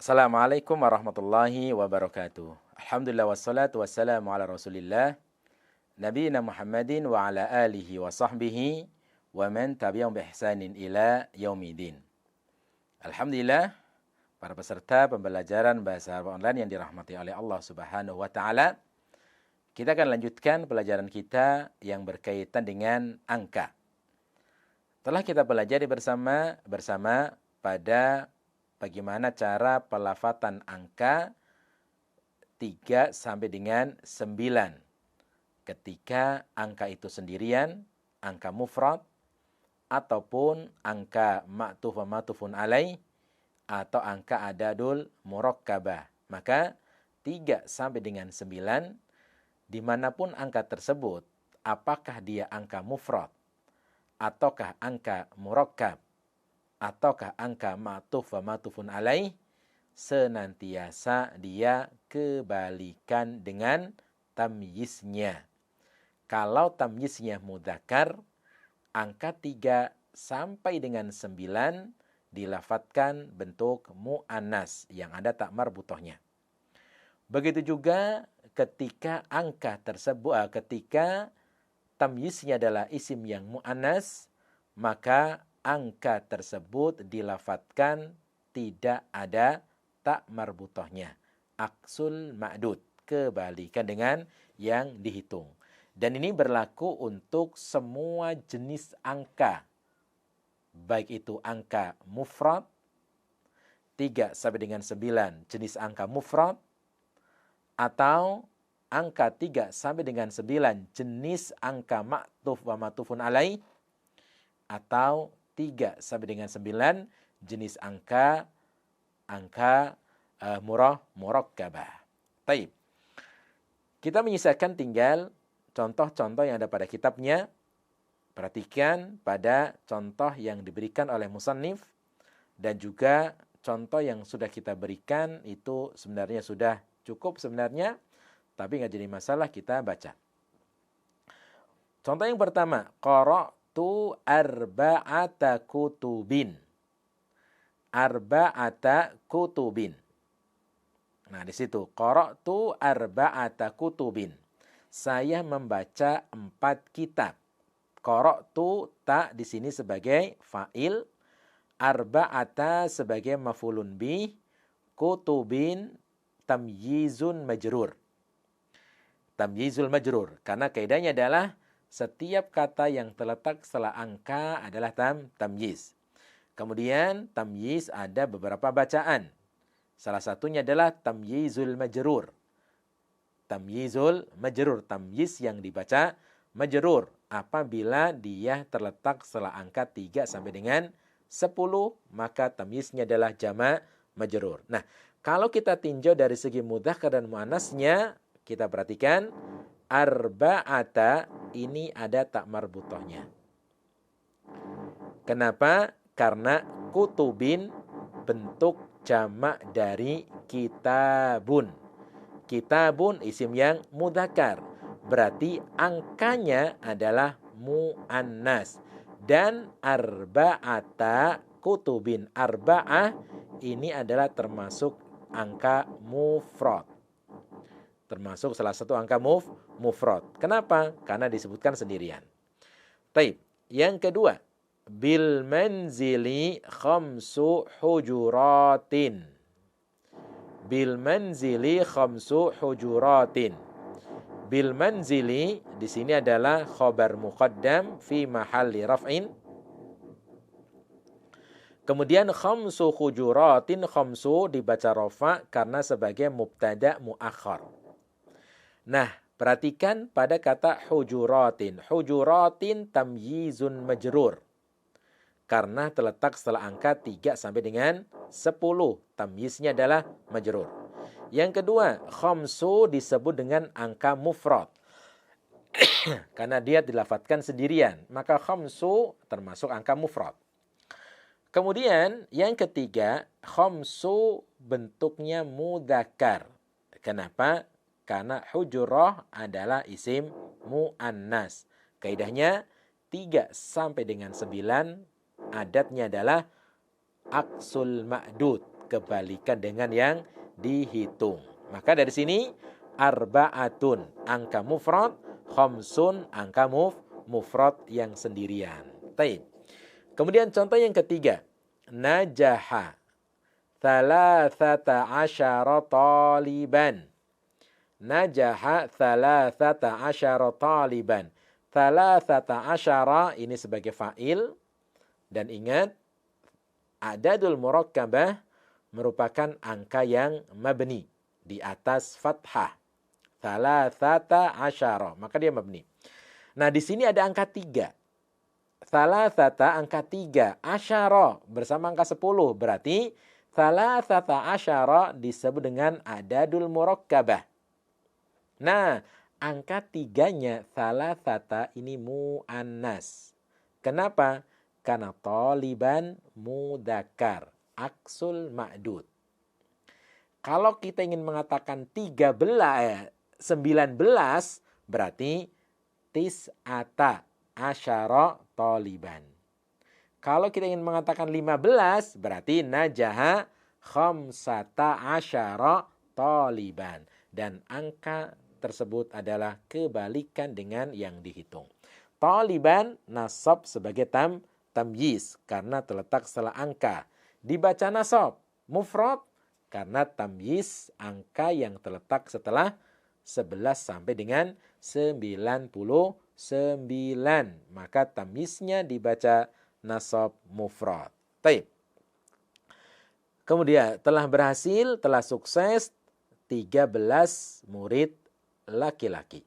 Assalamualaikum warahmatullahi wabarakatuh. Alhamdulillah wassalatu wassalamu ala Rasulillah nabiyina Muhammadin wa ala alihi wa sahbihi wa man tabi'ahum bi ihsanin ila yaumidin. Alhamdulillah, para peserta pembelajaran bahasa Arab online yang dirahmati oleh Allah Subhanahu wa taala. Kita akan lanjutkan pelajaran kita yang berkaitan dengan angka. Telah kita pelajari bersama pada bagaimana cara pelafatan angka 3 sampai dengan 9. Ketika angka itu sendirian, angka mufrad, ataupun angka ma'tuf wa ma'tufun alaih, atau angka adadul murakkabah. Maka 3 sampai dengan 9, dimanapun angka tersebut, apakah dia angka mufrad, ataukah angka murakkab, ataukah angka ma'tuf wa ma'tufun alaih, senantiasa dia kebalikan dengan tamyiznya. Kalau tamyiznya mudzakkar, angka 3 sampai dengan 9 dilafatkan bentuk mu'annas yang ada tak marbutohnya. Begitu juga ketika angka tersebut, ketika tamyiznya adalah isim yang mu'annas, maka angka tersebut dilafatkan tidak ada tak marbutohnya. Aksul ma'dud, kebalikan dengan yang dihitung. Dan ini berlaku untuk semua jenis angka. Baik itu angka mufrad, 3 sampai dengan 9 jenis angka mufrad, atau angka 3 sampai dengan 9 jenis angka ma'tuf wa ma'tufun alaih, atau 3 sampai dengan 9 jenis angka murakkabah. Taib. Kita menyisakan tinggal contoh-contoh yang ada pada kitabnya. Perhatikan pada contoh yang diberikan oleh musannif dan juga contoh yang sudah kita berikan itu sebenarnya sudah cukup sebenarnya, tapi nggak jadi masalah kita baca. Contoh yang pertama, qara'tu arba'ata kutubin. Arba'ata kutubin. Nah, di situ qara'tu arba'ata kutubin. Saya membaca 4 kitab. Qara'tu ta di sini sebagai fa'il, arba'ata sebagai maf'ulun bih, kutubin tamyizun majrur. Tamyizul majrur, karena kaidahnya adalah setiap kata yang terletak setelah angka adalah tamyiz. Kemudian tamyiz ada beberapa bacaan. Salah satunya adalah tamyizul majrur. Tamyizul majrur, tamyiz yang dibaca majrur apabila dia terletak setelah angka 3 sampai dengan 10, maka tamyiznya adalah jama' majrur. Nah, kalau kita tinjau dari segi mudzakkar dan muannasnya, kita perhatikan arba'ata ini ada tak marbutohnya. Kenapa? Karena kutubin bentuk jamak dari kitabun. Kitabun isim yang mudzakkar. Berarti angkanya adalah muannas. Dan arba'ata kutubin, arba'ah ini adalah termasuk angka mufrad. Termasuk salah satu angka mufrad. Kenapa? Karena disebutkan sendirian. Taib. Yang kedua, bil manzili khamsu hujuratin. Bil manzili khamsu hujuratin. Bil manzili di sini adalah khabar muqaddam fi mahalli raf'in. Kemudian khamsu hujuratin, khamsu dibaca rafa karena sebagai mubtada muakhar. Nah, perhatikan pada kata hujuratin. Hujuratin tamyizun majrur. Karena terletak setelah angka 3 sampai dengan 10. Tamyiznya adalah majrur. Yang kedua, khamsu disebut dengan angka mufrad. Karena dia dilafatkan sendirian. Maka khamsu termasuk angka mufrad. Kemudian yang ketiga, khamsu bentuknya mudzakkar. Kenapa? Karena hujurah adalah isim muannas. Kaidahnya 3 sampai dengan 9 adatnya adalah aksul ma'dud, kebalikan dengan yang dihitung. Maka dari sini arba'atun angka mufrad, khamsun angka mufrad yang sendirian. Taib. Kemudian contoh yang ketiga, najaha thalathata asyara taliban. Najaha thalathata asyara taliban. Thalathata asyara ini sebagai fa'il. Dan ingat, adadul murakkabah merupakan angka yang mabni di atas fathah. Thalathata asyara, maka dia mabni. Nah, di sini ada angka 3. Thalathata angka 3, asyara bersama angka 10. Berarti thalathata asyara disebut dengan adadul murakkabah. Nah, angka 3-nya thalathata ini muannas. Kenapa? Karena taliban mudzakkar, aksul ma'dud. Kalau kita ingin mengatakan 19, berarti tis'ata asyara taliban. Kalau kita ingin mengatakan 15, berarti najaha khamsata asyara taliban. Dan angka tersebut adalah kebalikan dengan yang dihitung. Taliban nasab sebagai tamyiz karena terletak setelah angka. Dibaca nasab mufrad karena tamyiz angka yang terletak setelah 11 sampai dengan 99. Maka tamyiznya dibaca nasab mufrad. Taib. Kemudian telah berhasil, telah sukses 13 murid laki-laki.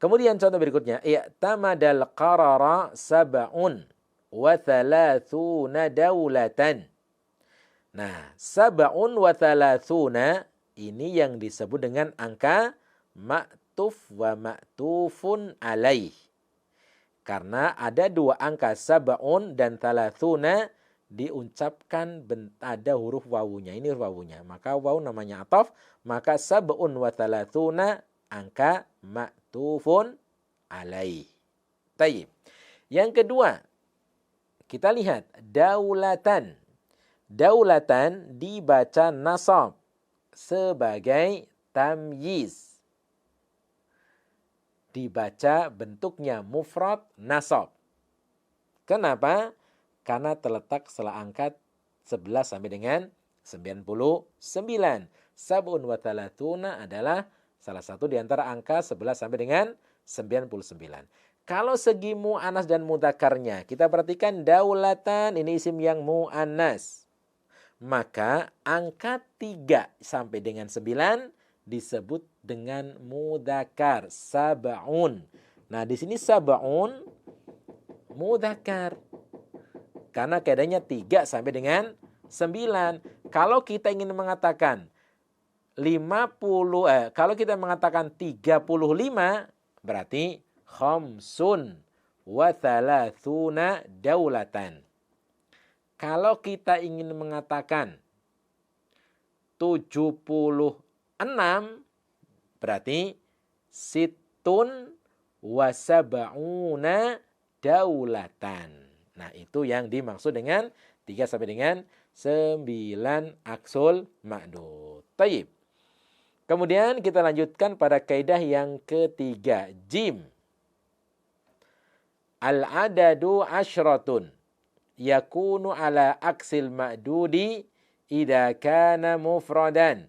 Kemudian contoh berikutnya, i'tamadal qarara sab'un wa thalathuna dawlatan. Nah, sab'un wa thalathuna ini yang disebut dengan angka ma'tuf wa ma'tufun alaih. Karena ada 2 angka sab'un dan thalathuna diucapkan ada huruf wawunya. Ini huruf wawunya. Maka waw namanya ataf. Maka sab'un wa thalathuna angka ma'tufun alaih. Taib. Yang kedua, kita lihat daulatan. Daulatan dibaca nasab sebagai tamyiz. Dibaca bentuknya mufrad nasab. Kenapa? Karena terletak setelah angka 11 sampai dengan 99. Sab'un wa thalathuna adalah salah satu di antara angka 11 sampai dengan 99. Kalau segi mu'annas dan mudzakarnya, kita perhatikan daulatan ini isim yang mu'annas. Maka angka 3 sampai dengan 9 disebut dengan mudzakar, sab'un. Nah, di sini sab'un mudzakar. Karena kaidahnya 3 sampai dengan 9. Kalau kita ingin mengatakan 50, kalau kita mengatakan 35, berarti khamsun wa thalathuna daulatan. Kalau kita ingin mengatakan 76, berarti situn wa sab'una daulatan. Nah, itu yang dimaksud dengan 3 sampai dengan 9 aksul ma'dud. Taib. Kemudian kita lanjutkan pada kaidah yang ketiga, jim. Al-adadu asyratun yakunu ala aksil ma'dudi idza kana mufradan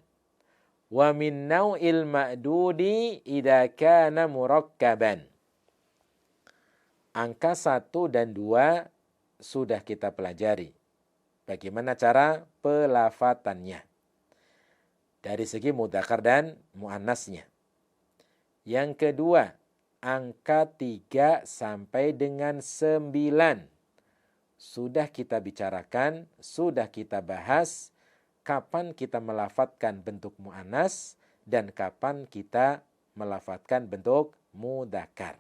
wa min naw'il ma'dudi idza kana murakkaban. Angka 1 dan 2 sudah kita pelajari. Bagaimana cara pelafatannya dari segi mudzakkar dan muannasnya. Yang kedua, angka 3 sampai dengan 9 sudah kita bicarakan, sudah kita bahas kapan kita melafatkan bentuk muannas dan kapan kita melafatkan bentuk mudzakkar.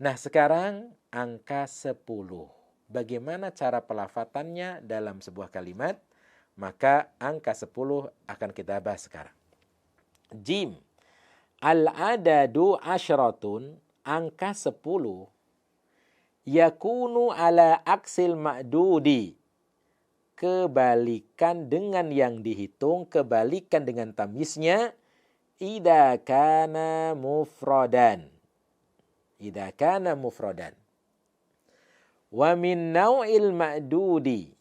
Nah, sekarang angka 10. Bagaimana cara pelafatannya dalam sebuah kalimat? Maka angka 10 akan kita bahas sekarang. Jim. Al-adadu asyratun, angka 10. Yakunu ala aksil ma'dudi. kebalikan dengan yang dihitung, kebalikan dengan tamyiznya, idza kana mufradan. Idza kana mufradan. Wa min naw'il ma'dudi.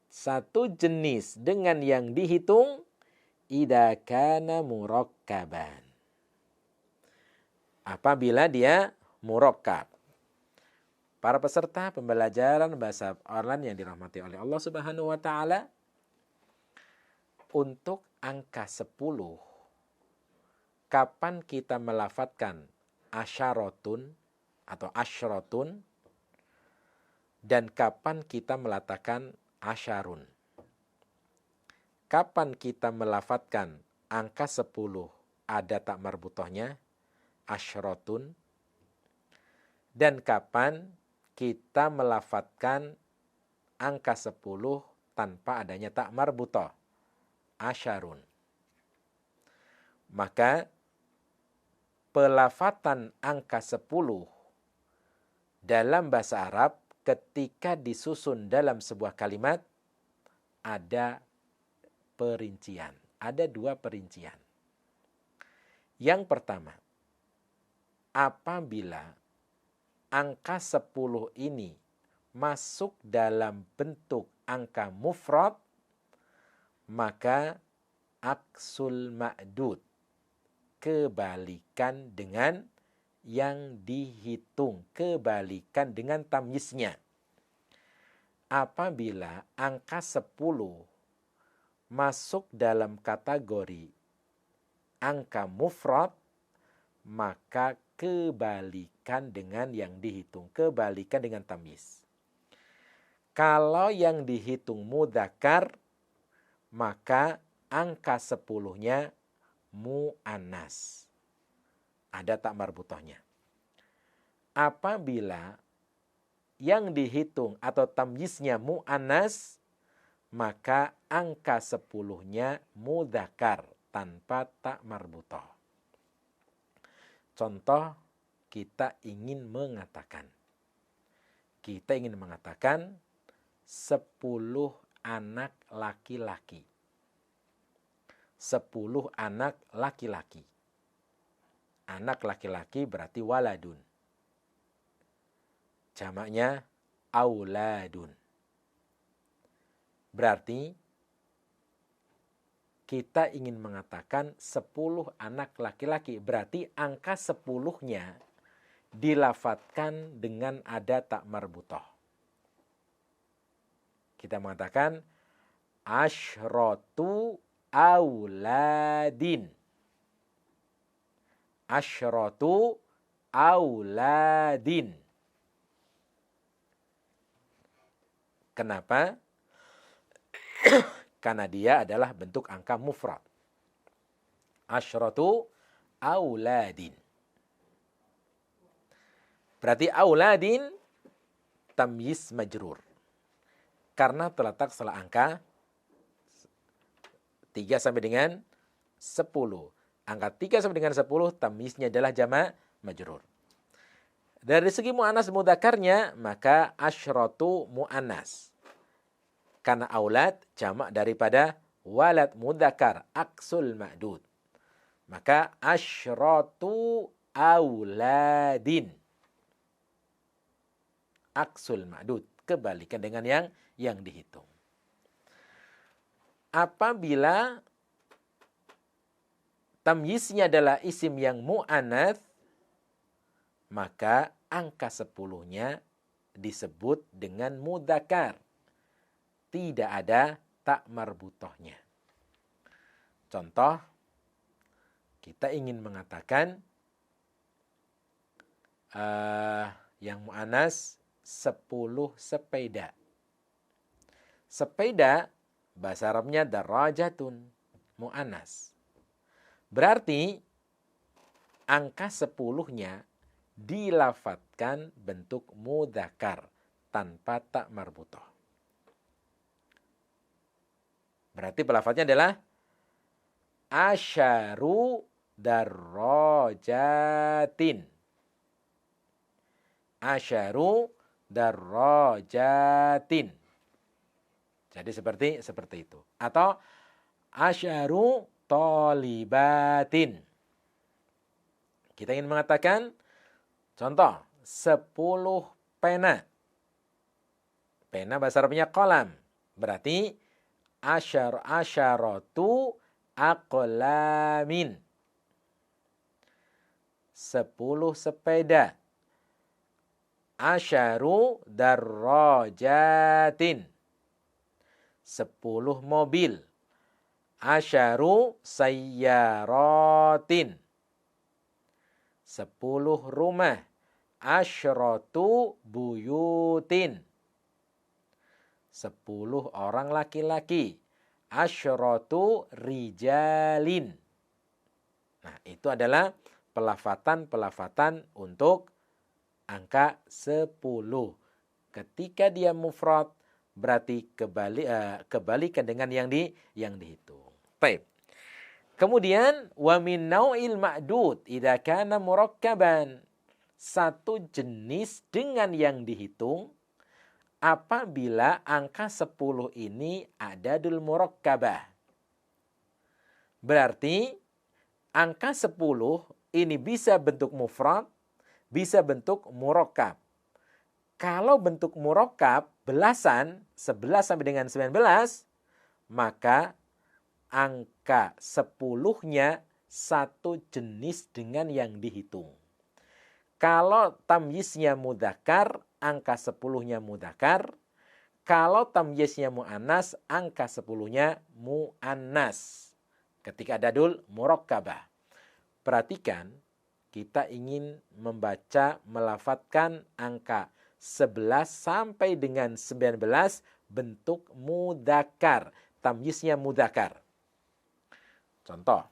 Satu jenis dengan yang dihitung, idza kana murakkaban. Apabila dia murakkab. Para peserta pembelajaran bahasa online yang dirahmati oleh Allah Subhanahu wa taala, untuk angka 10, kapan kita melafadzkan asyaratun atau asyratun, dan kapan kita melafadzkan asyarun. Kapan kita melafadzkan angka 10 ada tak marbutohnya, asyratun, dan kapan kita melafadzkan angka 10 tanpa adanya tak marbutoh, asyarun. Maka pelafatan angka 10 dalam bahasa Arab ketika disusun dalam sebuah kalimat ada perincian. Ada 2 perincian. Yang pertama, apabila angka 10 ini masuk dalam bentuk angka mufrad, maka aksul ma'dud, kebalikan dengan yang dihitung, kebalikan dengan tamyiznya. Apabila angka 10 masuk dalam kategori angka mufrad, maka kebalikan dengan yang dihitung, kebalikan dengan tamyiz. Kalau yang dihitung mudzakkar, maka angka 10-nya mu'annas. Ada tak marbutohnya. Apabila yang dihitung atau tamyiznya mu'annas, maka angka 10-nya mudzakkar tanpa tak marbutoh. Contoh, kita ingin mengatakan 10 anak laki-laki. 10 anak laki-laki. Anak laki-laki berarti waladun. Jamaknya auladun. Berarti kita ingin mengatakan 10 anak laki-laki. Berarti angka 10-nya dilafadzkan dengan ada tak marbutoh. Kita mengatakan asyratu auladin. Asyratu auladin. Kenapa? Karena dia adalah bentuk angka mufrad. Asyratu auladin. Berarti auladin tamyiz majrur. Karena terletak setelah angka 3 sampai dengan 10. Angka 3 sampai dengan 10 tamyiznya adalah jamak majrur. Dari segi mu'annas mudzakarnya, maka asyratu mu'annas. Karena aulad jamak daripada walad mudzakar, aksul ma'dud. Maka asyratu auladin. Aksul ma'dud, kebalikan dengan yang dihitung. Apabila tamyiznya adalah isim yang mu'anats, maka angka 10-nya disebut dengan mudzakar. Tidak ada tak marbutohnya. Contoh, kita ingin mengatakan yang mu'annas 10 sepeda. Sepeda bahasa Arabnya darajatun, mu'annas. Berarti angka 10-nya dilafadzkan bentuk mudzakar tanpa tak marbutoh. Berarti pelafadznya adalah asyaru darrajatin. Asyaru darrajatin. Jadi seperti itu. Atau asyaru tolibatin. Kita ingin mengatakan, contoh, 10 pena. Pena bahasa Arabnya qalam. Berarti asyaratu aqlamin. 10 sepeda. Asyaru darrajatin. 10 mobil. Asyaru sayyaratin. 10 rumah. Asyratu buyutin. 10 orang laki-laki. Asyratu rijalin. Nah, itu adalah pelafatan-pelafatan untuk angka 10. Ketika dia mufrad, berarti kebalikan dengan yang dihitung. Baik. Kemudian wa min nau'il ma'dud idza kana murakkaban. Satu jenis dengan yang dihitung apabila angka 10 ini adadul murakkabah. Berarti angka 10 ini bisa bentuk mufrad, bisa bentuk murakkab. Kalau bentuk murakkab belasan, 11 sampai dengan 19, maka angka 10-nya satu jenis dengan yang dihitung. Kalau tamyiznya mudzakkar, angka 10-nya mudzakkar. Kalau tamyiznya muannas, angka 10-nya muannas. Ketika adadul murakkabah. Perhatikan, kita ingin membaca, melafadzkan angka 11 sampai dengan 19 bentuk mudzakkar. Tamyiznya mudzakkar. Contoh,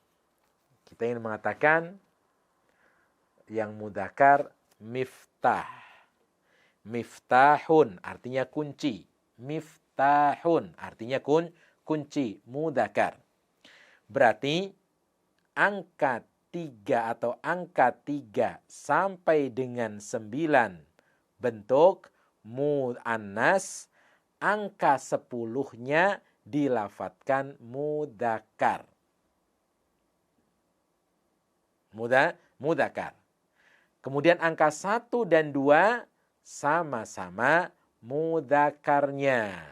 kita ingin mengatakan yang mudzakkar miftah. Miftahun artinya kunci. Miftahun artinya kunci, mudzakkar. Berarti angka 3 atau angka 3 sampai dengan 9 bentuk muannas, angka 10-nya dilafadzkan mudzakkar. Mudzakkar. Kemudian angka 1 dan 2 sama-sama mudzakarnya.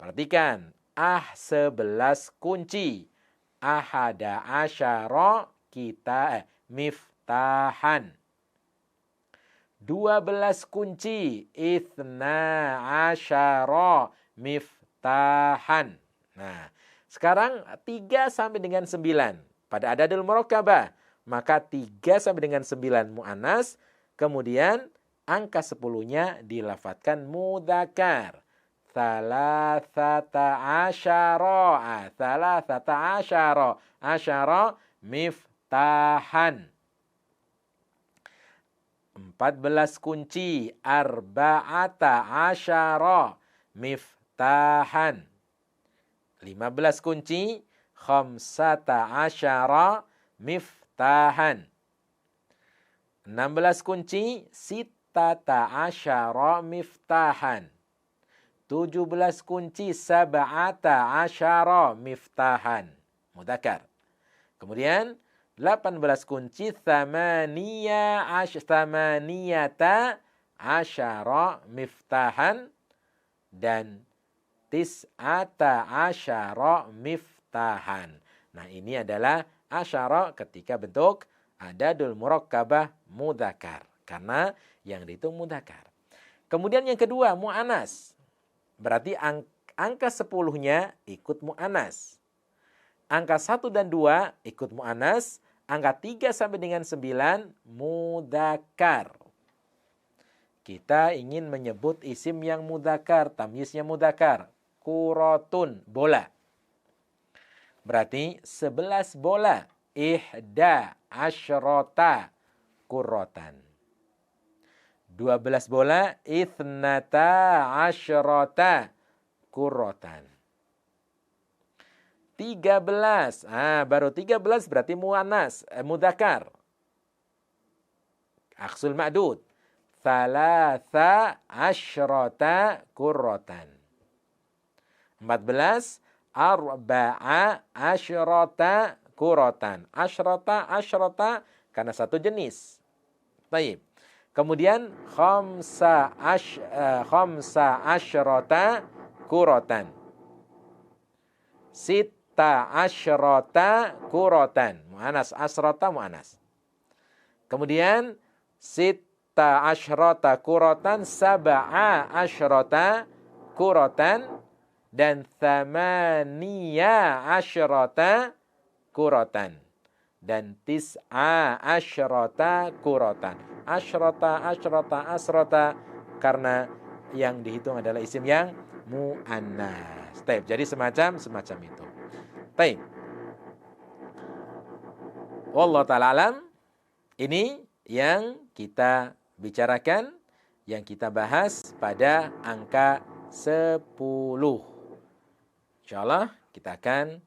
Perhatikan, 11 kunci. Ahada asyara miftahan. 12 kunci. Itsna asyara miftahan. Nah, sekarang 3 sampai dengan 9 pada adadul murakkabah. Maka 3 sampai dengan 9 mu'annas. Kemudian angka 10-nya dilafadzkan mudzakkar. Thalathata asyara. Thalathata asyara. Asyara miftahan. 14 kunci. Arba'ata asyara miftahan. 15 kunci. Khamsata asyara miftahan. 16 kunci. Sittata asyara miftahan. 17 kunci. Sab'ata asyara miftahan. Mudzakkar. Kemudian 18 kunci. Thamaniyata asyara miftahan. Dan tis'ata asyara miftahan. Nah, ini adalah asyara ketika bentuk adadul murakkabah mudzakkar. Karena yang dihitung mudzakkar. Kemudian yang kedua, mu'annas. Berarti angka 10-nya ikut mu'annas. Angka 1 dan 2 ikut mu'annas. Angka 3 sampai dengan 9 mudzakkar. Kita ingin menyebut isim yang mudzakkar, tamyiznya mudzakkar. Kuratun, bola. Berarti 11 bola. Ihda asyrota kurrotan. 12 bola. Ithnata asyrota kurrotan. 13. Baru 13 berarti muannas, mudzakkar. Aksul ma'dud. Thalatha asyrota kurrotan. 14 arba'a asyrata kuratan. Asyrata karena satu jenis. Baik. Kemudian khamsa asyrata kuratan. Sita asyrata kuratan. Mu'anas, asrata mu'anas. Kemudian sita asyrata kuratan, sab'a asyrata kuratan, dan thamaniya asyrata kuratan, dan tis'a asyrata kuratan. Asyrata karena yang dihitung adalah isim yang mu'annas. Taib. Jadi semacam itu. Taib. Wallahu ta'ala alam. Ini yang kita bicarakan, yang kita bahas pada angka 10. Insyaallah kita akan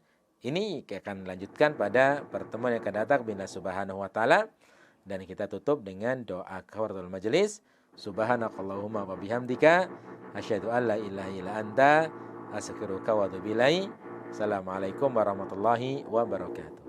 lanjutkan pada pertemuan yang akan datang bila subhanahu wa ta'ala. Dan kita tutup dengan doa kafaratul majelis. Subhanakallahumma wa bihamdika asyhadu an la ilaha illa anta astaghfiruka wa atubu ilaik. Assalamualaikum warahmatullahi wabarakatuh.